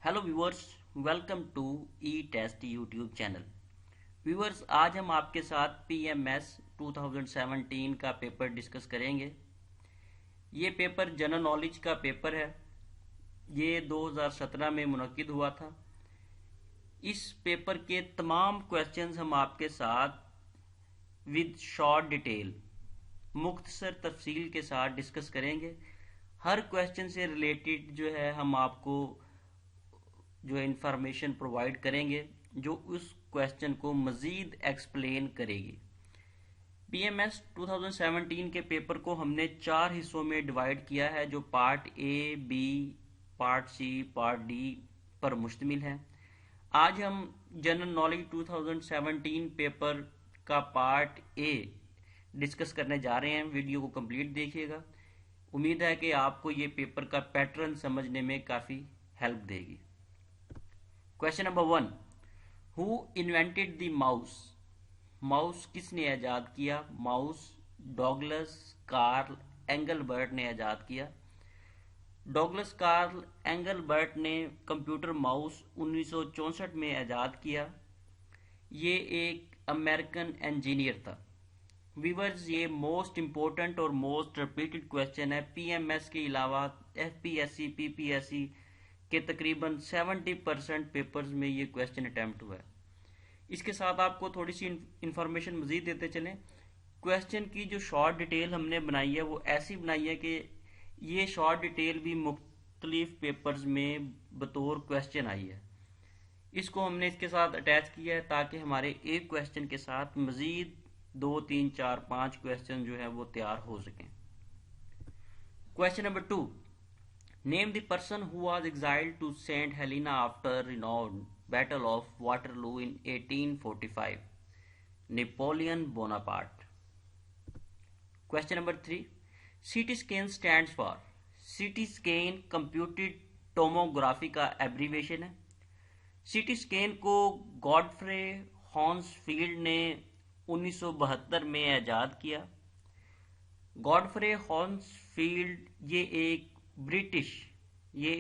Hello viewers, welcome to E test YouTube channel. Viewers, आज हम आपके साथ पीएमएस 2017 का पेपर डिस्कस करेंगे। ये पेपर जनरल नॉलेज का पेपर है। ये 2017 में मुनक्किद हुआ था। इस पेपर के तमाम क्वेश्चंस हम आपके साथ विद शॉर्ट डिटेल, मुख्तसर तफसील के साथ डिस्कस करेंगे। हर क्वेश्चन से रिलेटेड जो है हम आपको जो इंफॉर्मेशन प्रोवाइड करेंगे जो उस क्वेश्चन को मजीद एक्सप्लेन करेगी। पीएमएस 2017 के पेपर को हमने 4 हिस्सों में डिवाइड किया है, जो part A, B, part C, part D पर मुश्तमिल है। आज हम जनरल नॉलेज 2017 पेपर का पार्ट ए डिस्कस करने जा रहे हैं। वीडियो को कंप्लीट देखिएगा। उम्मीद है कि आपको ये पेपर का पैटर्न समझने में काफ़ी हेल्प देगी। Question number 1, who invented the mouse? Mouse किसने ईजाद किया? माउस डॉगलस कार्ल एंगलबर्ट ने ईजाद किया। डॉगलस कार्ल एंगलबर्ट ने कंप्यूटर माउस 1964 में ईजाद किया। ये एक अमेरिकन इंजीनियर था। व्यूअर्स, ये मोस्ट इम्पोर्टेंट और मोस्ट रिपीटेड क्वेश्चन है। पीएमएस के अलावा एफपीएससी, पीपीएससी के तकरीबन 70% पेपर्स में ये क्वेश्चन अटेम्प्ट हुआ है। इसके साथ आपको थोड़ी सी इंफॉर्मेशन मजीद देते चलें। क्वेश्चन की जो शॉर्ट डिटेल हमने बनाई है वो ऐसी बनाई है कि ये शॉर्ट डिटेल भी मुख्तलिफ पेपर्स में बतौर क्वेश्चन आई है। इसको हमने इसके साथ अटैच किया है ताकि हमारे एक क्वेश्चन के साथ मजीद 2, 3, 4, 5 क्वेश्चन जो है वो तैयार हो सकें। Question number 2, name the person who was exiled to Saint Helena after renowned battle of Waterloo in 1845। Napoleon Bonaparte. Question number 3, CT scan stands for? CT scan computed tomography का abbreviation है। CT scan को Godfrey हॉर्न्सफील्ड ने 1972 में ईजाद किया। Godfrey हॉर्न्सफील्ड ये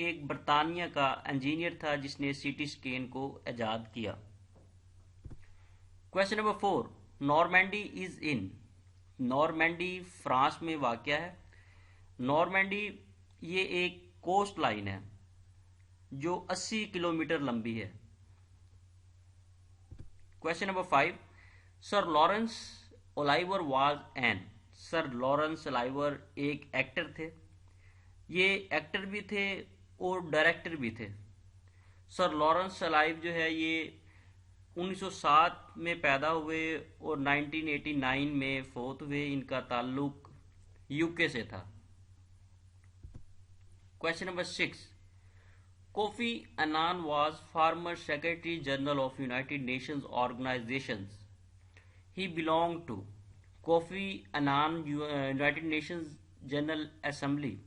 एक बरतानिया का इंजीनियर था जिसने सीटी स्कैन को ईजाद किया। Question number 4, Normandy is in? Normandy France में वाक़या है। नॉर्मैंडी ये एक कोस्ट लाइन है जो 80 किलोमीटर लंबी है। Question number 5, sir Laurence Olivier was an? Sir Laurence Olivier एक एक्टर थे। ये एक्टर भी थे और डायरेक्टर भी थे। सर लॉरेंस ओलाइवर जो है ये 1907 में पैदा हुए और 1989 में फौत हुए। इनका ताल्लुक यूके से था। Question number 6, Kofi Annan was former secretary general of United Nations organisations he belonged to? Kofi Annan United Nations general assembly,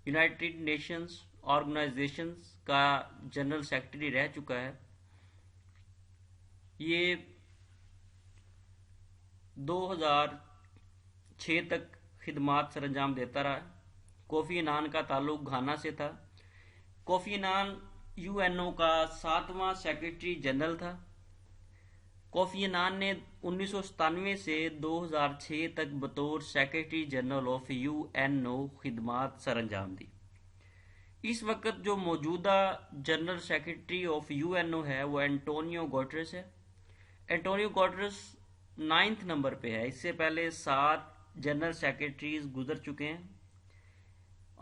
United Nations organisations का जनरल सेक्रेटरी रह चुका है। ये 2006 तक खिदमात सरंजाम देता रहा। कोफी अन्नान का ताल्लुक घाना से था। कोफी अन्नान यूएनओ का 7वां सेक्रेटरी जनरल था। कोफी अन्नान ने 1997 से 2006 तक बतौर सेक्रेटरी जनरल ऑफ यूएनओ खिदमात सरंजाम दी। इस वक्त जो मौजूदा जनरल सेक्रेटरी ऑफ यूएनओ है वो एंटोनियो गुटेरेस है। एंटोनियो गुटेरेस 9th नंबर पे है। इससे पहले 7 जनरल सेक्रेटरीज गुजर चुके हैं।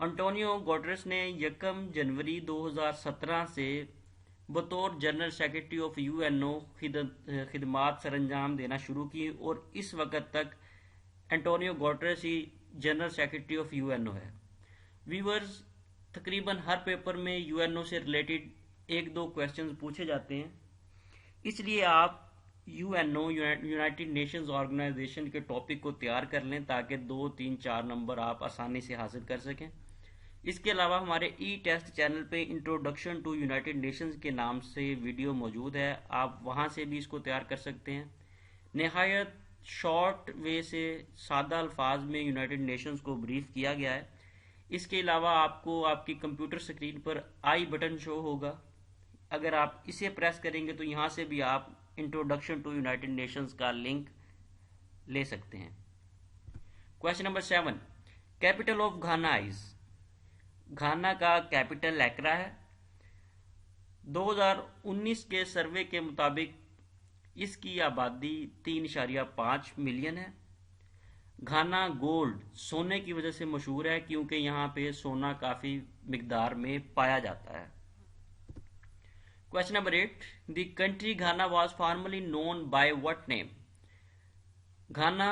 एंटोनियो गुटेरेस ने 1 जनवरी 2017 से बतौर जनरल सेक्रेटरी ऑफ यूएनओ खिदमात सरंजाम देना शुरू की और इस वक्त तक Antonio Guterres he general secretary of UNO है। व्यूअर्स, तकरीबन हर पेपर में यूएनओ से रिलेटेड 1-2 क्वेश्चंस पूछे जाते हैं, इसलिए आप यूएनओ यूनाइटेड नेशंस ऑर्गेनाइजेशन के टॉपिक को तैयार कर लें ताकि 2, 3, 4 नंबर आप आसानी से हासिल कर सकें। इसके अलावा हमारे ई टेस्ट चैनल पे इंट्रोडक्शन टू यूनाइटेड नेशंस के नाम से वीडियो मौजूद है। आप वहां से भी इसको तैयार कर सकते हैं। नहायत शॉर्ट वे से सादा अल्फाज में यूनाइटेड नेशंस को ब्रीफ किया गया है। इसके अलावा आपको आपकी कंप्यूटर स्क्रीन पर आई बटन शो होगा। अगर आप इसे प्रेस करेंगे तो यहाँ से भी आप इंट्रोडक्शन टू यूनाइटेड नेशंस का लिंक ले सकते हैं। Question number 7, capital of Ghana is. Ghana का कैपिटल एक्रा है। 2019 के सर्वे के मुताबिक इसकी आबादी 3.5 मिलियन है। घाना गोल्ड सोने की वजह से मशहूर है क्योंकि यहाँ पे सोना काफी मिकदार में पाया जाता है। Question number 8, the country Ghana was formally known by what name. Ghana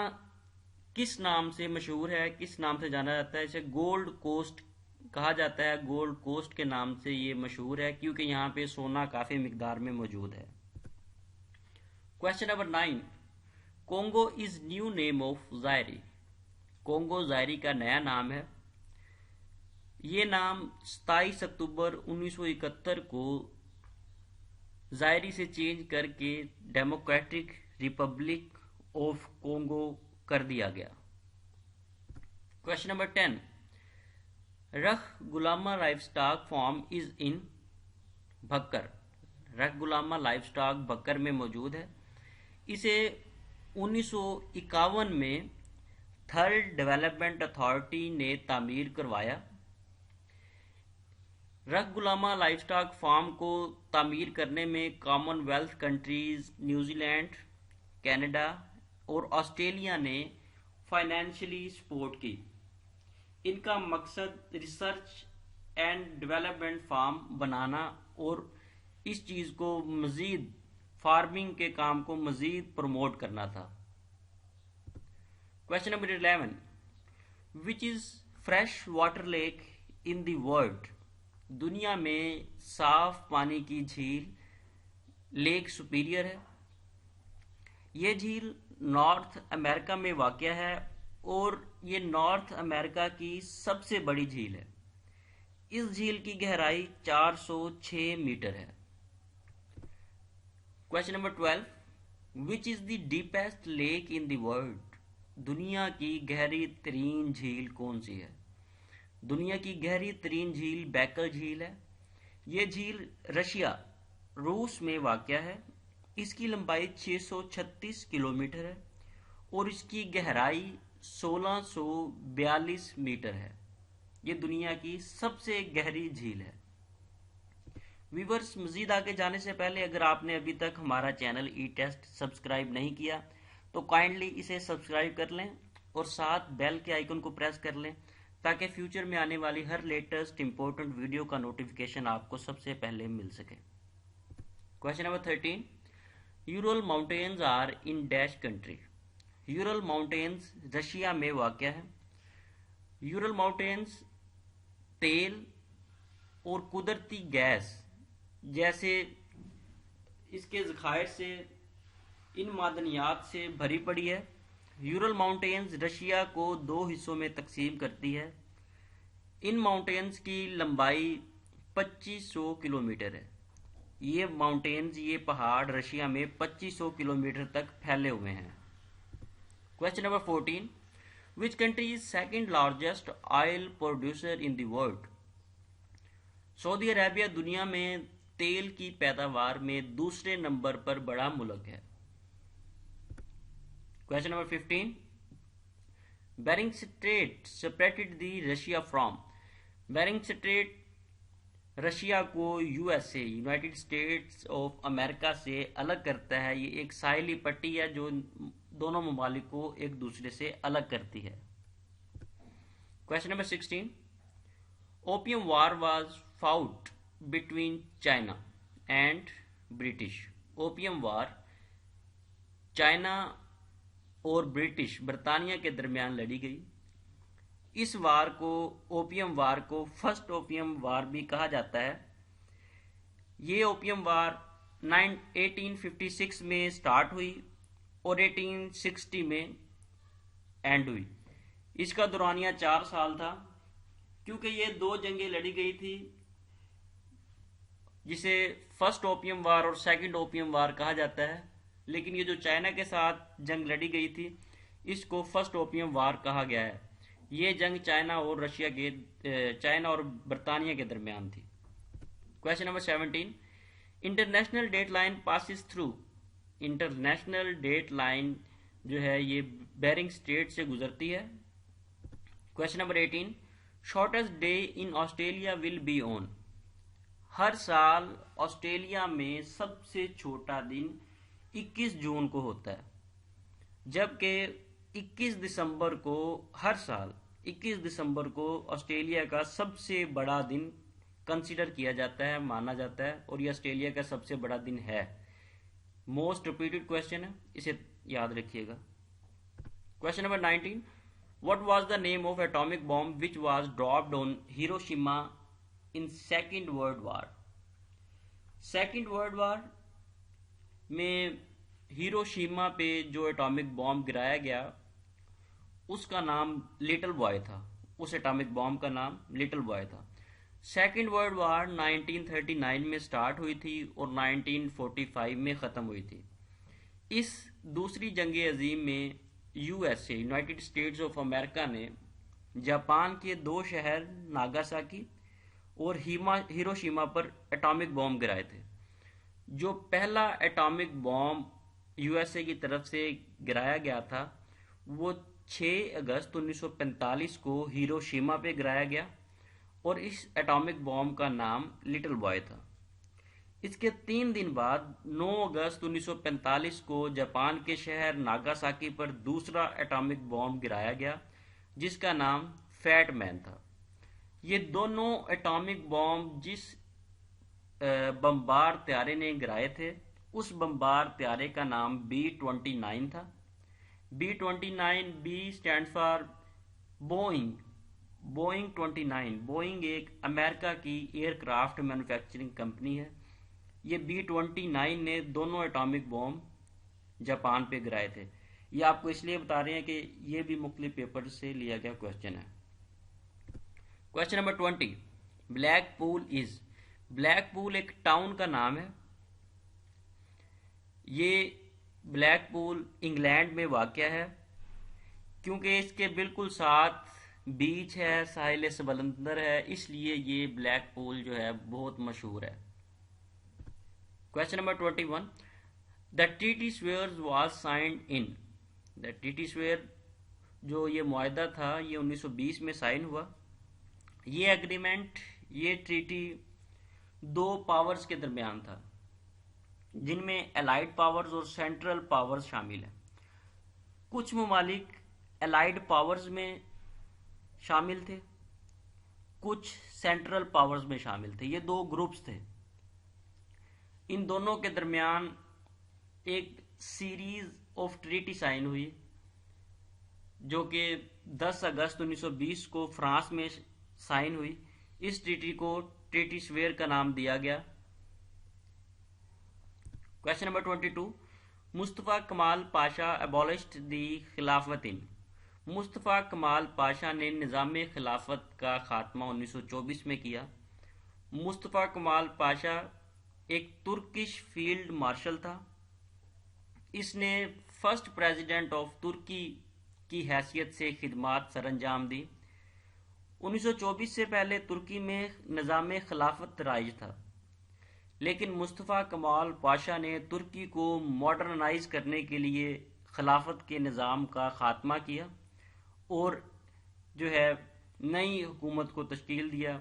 किस नाम से मशहूर है, किस नाम से जाना जाता है? इसे गोल्ड कोस्ट कहा जाता है। गोल्ड कोस्ट के नाम से ये मशहूर है क्योंकि यहाँ पे सोना काफी मिकदार में मौजूद है। Question number 9, Congo is new name of Zaire. Congo Zaire का नया नाम है। ये नाम 27 अक्टूबर 1971 को जायरी से चेंज करके डेमोक्रेटिक रिपब्लिक ऑफ कोंगो कर दिया गया। क्वेश्चन नंबर 10, रख गुलामा livestock farm is in Bhakkar. रख गुलामा लाइवस्टॉक भक्कर में मौजूद है। इसे 1951 में थर्ड डेवलपमेंट अथॉरिटी ने तामीर करवाया। रख गुलामा लाइवस्टॉक फार्म को तामीर करने में कॉमनवेल्थ कंट्रीज न्यूजीलैंड, कनाडा और ऑस्ट्रेलिया ने फाइनेंशियली सपोर्ट की। इनका मकसद रिसर्च एंड डेवलपमेंट फार्म बनाना और इस चीज को मजीद फार्मिंग के काम को मजीद प्रमोट करना था। Question number 11, which is fresh water lake in the world. दुनिया में साफ पानी की झील लेक सुपीरियर है। ये झील नॉर्थ अमेरिका में वाक़या है और ये नॉर्थ अमेरिका की सबसे बड़ी झील है। इस झील की गहराई 406 मीटर है। Question number 12, which is the deepest lake in the world. दुनिया की गहरी तरीन झील कौन सी है? दुनिया की गहरी तरीन झील बैकल झील है। ये झील रशिया रूस में वाक़या है। इसकी लंबाई 636 किलोमीटर है और इसकी गहराई 1642 मीटर है। ये दुनिया की सबसे गहरी झील है। व्यूअर्स, मजीद आगे जाने से पहले अगर आपने अभी तक हमारा चैनल ई टेस्ट सब्सक्राइब नहीं किया तो काइंडली इसे सब्सक्राइब कर लें और साथ बेल के आइकन को प्रेस कर लें ताकि फ्यूचर में आने वाली हर लेटेस्ट इंपॉर्टेंट वीडियो का नोटिफिकेशन आपको सबसे पहले मिल सके। Question number 13, Ural mountains are in dash country. Ural mountains Russia में वाक़या है। यूरल माउंटेन्स तेल और कुदरती गैस जैसे इसके ज़खायर से, इन मादनियात से भरी पड़ी है। यूरल माउंटेन्स रशिया को 2 हिस्सों में तकसीम करती है। इन माउंटेन्स की लंबाई 2500 किलोमीटर है। ये माउंटेन्स, ये पहाड़ रशिया में 2500 किलोमीटर तक फैले हुए हैं। Question number 14, which country is second largest oil producer in the world. Saudi Arabia दुनिया में तेल की पैदावार में दूसरे नंबर पर बड़ा मुल्क है। Question number 15, Bering Strait separated the Russia from. Bering Strait Russia को USA, United States of America से अलग करता है। ये एक साहिली पट्टी है जो दोनों ममालिक को एक दूसरे से अलग करती है। Question number 16, opium war was fought between China and British. Opium war China और ब्रिटिश बरतानिया के दरमियान लड़ी गई। इस वार को, ओपियम वार को फर्स्ट ओपियम वार भी कहा जाता है। ये ओपियम वार 1856 में स्टार्ट हुई और 1860 में एंड हुई। इसका दौरानिया 4 साल था। क्योंकि ये 2 जंगें लड़ी गई थी जिसे फर्स्ट ओपियम वार और सेकंड ओपियम वार कहा जाता है, लेकिन ये जो चाइना के साथ जंग लड़ी गई थी इसको फर्स्ट ओपियम वार कहा गया है। یہ جنگ چائنا اور برطانیہ کے درمیان تھی. Question number 17. International date line passes through. International date line جو ہے یہ بیرنگ اسٹریٹ سے گزرتی ہے. Question number 18. Shortest day in Australia will be on. ہر سال آسٹریلیا میں سب سے چھوٹا دن 21 جون کو ہوتا ہے، جبکہ 21 دسمبر کو ہر سال 21 دسمبر کو آسٹریلیا کا سب سے بڑا دن کنسیڈر کیا جاتا ہے، مانا جاتا ہے، اور یہ آسٹریلیا کا سب سے بڑا دن ہے. موسٹ ریپیٹڈ کویشچن ہے، اسے یاد رکھیے گا. Question number 19. What was the name of atomic bomb which was dropped on Hiroshima in Second World War? Second World War میں ہیروشیما پہ جو اٹامک بام گرایا گیا اس کا نام لٹل بوائے تھا. اس اٹامک بام کا نام لٹل بوائے تھا. سیکنڈ ورلڈ وار 1939 میں سٹارٹ ہوئی تھی اور 1945 میں ختم ہوئی تھی. اس دوسری جنگ عظیم میں you S a United States of America نے جاپان کے 2 شہر ناگاساکی اور ہیروشیما پر اٹامک بام گرائے تھے. جو پہلا atomic bomb U S A کی طرف سے گرایا گیا تھا وہ 6 اگست 1945 کو ہیروشیما پہ گرایا گیا اور اس اٹامک بام کا نام لٹل بوائے تھا. اس کے 3 دن بعد 9 اگست 1945 کو جاپان کے شہر ناگاساکی پر دوسرا اٹامک بام گرایا گیا جس کا نام فیٹ مین تھا. یہ دونوں اٹامک بام جس بمبار طیارے نے گرائے تھے اس بمبار طیارے کا نام B-29 تھا. B-29 B stand for Boeing 29. Boeing ایک امریکہ کی ایئر کرافٹ مینوفیکچرنگ کمپنی ہے. یہ B-29 نے دونوں اٹامک بام جاپان پہ گرائے تھے. یہ آپ کو اس لیے بتا رہے ہیں کہ یہ بھی مختلف پیپر سے لیا گیا کویشچن ہے. Question number 20. بلیک پول از. بلیک پول ایک ٹاؤن کا نام ہے. یہ بلیک پول انگلینڈ میں واقع ہے کیونکہ اس کے بالکل ساتھ بیچ ہے، ساحل سمندر ہے، اس لیے یہ بلیک پول جو ہے بہت مشہور ہے. Question number 21. The Treaty Swears was signed in. The Treaty Swear جو یہ معاہدہ تھا یہ 1920 میں سائن ہوا. یہ ایگریمنٹ، یہ ٹریٹی 2 پاورز کے درمیان تھا جن میں الائڈ پاورز اور سینٹرل پاورز شامل ہیں. کچھ ممالک الائڈ پاورز میں شامل تھے، کچھ سینٹرل پاورز میں شامل تھے. یہ 2 گروپس تھے. ان دونوں کے درمیان ایک سیریز آف ٹریٹی سائن ہوئی جو کہ 10 اگست 1920 کو فرانس میں سائن ہوئی. اس ٹریٹی کو ٹریٹی سویر کا نام دیا گیا. Question number 22. مصطفیٰ کمال پاشا ابولشڈ دی خلافت ان. مصطفیٰ کمال پاشا نے نظام خلافت کا خاتمہ 1924 میں کیا. مصطفیٰ کمال پاشا ایک ترکش فیلڈ مارشل تھا. اس نے فرسٹ پریزیڈنٹ آف ترکی کی حیثیت سے خدمات سر انجام دی. 1924 سے پہلے ترکی میں نظام خلافت رائج تھا، لیکن مصطفیٰ کمال پاشا نے ترکی کو ماڈرنائز کرنے کے لیے خلافت کے نظام کا خاتمہ کیا اور جو ہے نئی حکومت کو تشکیل دیا،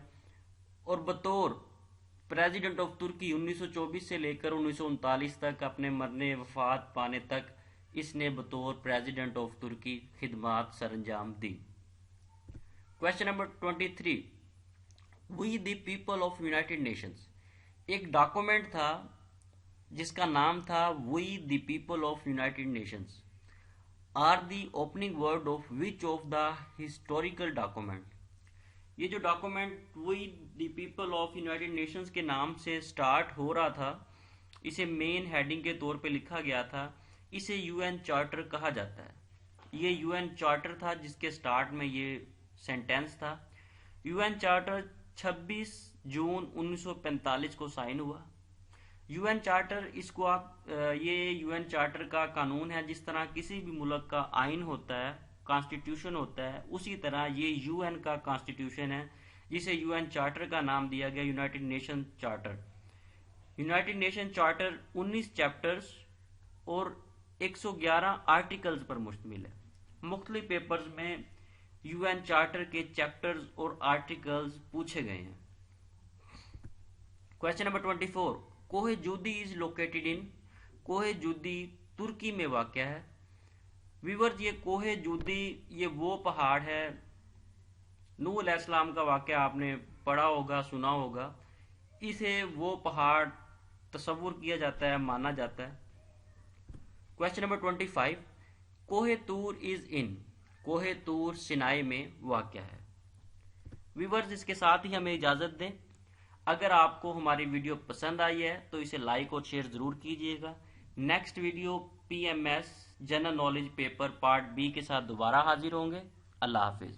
اور بطور پریزیڈنٹ آف ترکی 1924 سے لے کر 1939 تک اپنے مرنے وفات پانے تک اس نے بطور پریزیڈنٹ آف ترکی خدمات سر انجام دی. Question number 23. We the people of United Nations. ایک ڈاکومنٹ تھا جس کا نام تھا we the people of United Nations are the opening word of which of the historical document. یہ جو document we the people of United Nations کے نام سے سٹارٹ ہو رہا تھا، اسے مین ہیڈنگ کے طور پہ لکھا گیا تھا. اسے یو این چارٹر کہا جاتا ہے. یہ یو این چارٹر تھا جس کے سٹارٹ میں یہ سینٹینس تھا. یو این چارٹر 26 جون 1945 کو سائن ہوا. یو این چارٹر اس کو آپ یہ یو این چارٹر کا قانون ہے. جس طرح کسی بھی ملک کا آئین ہوتا ہے کانسٹیٹیوشن ہوتا ہے اسی طرح یہ یو این کا کانسٹیٹیوشن ہے جسے یو این چارٹر کا نام دیا گیا United nation charter. United nation charter 19 chapters اور 111 آرٹیکلز پر مشتمل ہے. مختلف پیپرز میں یو این چارٹر کے چیپٹرز اور آرٹیکلز پوچھے گئے ہیں. Question number 24. کوہ جودی از لوکیٹڈ ان. کوہ جودی ترکی میں واقع ہے. ویورز یہ کوہ جودی یہ وہ پہاڑ ہے، نوح علیہ السلام کا واقعہ آپ نے پڑھا ہوگا سنا ہوگا، اسے وہ پہاڑ تصور کیا جاتا ہے مانا جاتا ہے. Question number 25. کوہ طور از ان. کوہ طور سینائی میں واقع ہے. ویورز اس کے ساتھ ہی ہمیں اجازت دیں. اگر آپ کو ہماری ویڈیو پسند آئی ہے تو اسے لائک اور شیئر ضرور کیجیے گا. Next video P M S general knowledge paper part B کے ساتھ دوبارہ حاضر ہوں گے. اللہ حافظ.